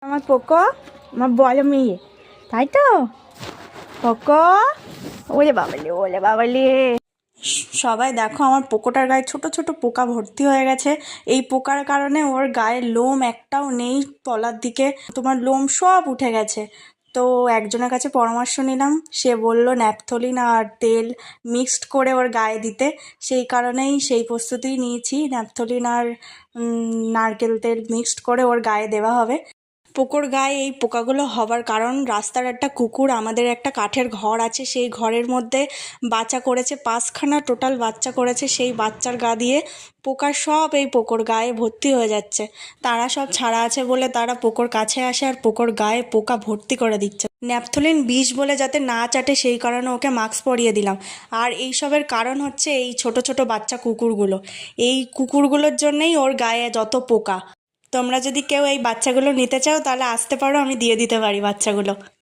আমার পোকো আমার বলো মেয়ে, তাই তো পোকো। ওলে বাবালে। সবাই দেখো আমার পোকোটার গায়ে ছোট ছোট পোকা ভর্তি হয়ে গেছে। এই পোকার কারণে ওর গায়ের লোম একটাও নেই, তলার দিকে তোমার লোম সব উঠে গেছে। তো একজনের কাছে পরামর্শ নিলাম, সে বলল ন্যাপথলিন আর তেল মিক্সড করে ওর গায়ে দিতে। সেই কারণেই সেই প্রস্তুতি নিয়েছি, ন্যাপথলিন আর নারকেল তেল মিক্সড করে ওর গায়ে দেওয়া হবে। পোকোর গায়ে এই পোকাগুলো হবার কারণ, রাস্তার একটা কুকুর আমাদের একটা কাঠের ঘর আছে, সেই ঘরের মধ্যে বাচ্চা করেছে 5খানা টোটাল বাচ্চা করেছে। সেই বাচ্চার গা দিয়ে পোকা সব এই পোকোর গায়ে ভর্তি হয়ে যাচ্ছে। তারা সব ছাড়া আছে বলে তারা পোকোর কাছে আসে আর পোকোর গায়ে পোকা ভর্তি করে দিচ্ছে। ন্যাপথলিন বিষ বলে যাতে না চাটে সেই কারণে ওকে মাস্ক পরিয়ে দিলাম। আর এইসবের কারণ হচ্ছে এই ছোট ছোট বাচ্চা কুকুরগুলো। এই কুকুরগুলোর জন্যেই ওর গায়ে যত পোকা। তোমরা যদি কেউ এই বাচ্চাগুলো নিতে চাও তাহলে আসতে পারো, আমি দিয়ে দিতে পারি বাচ্চাগুলো।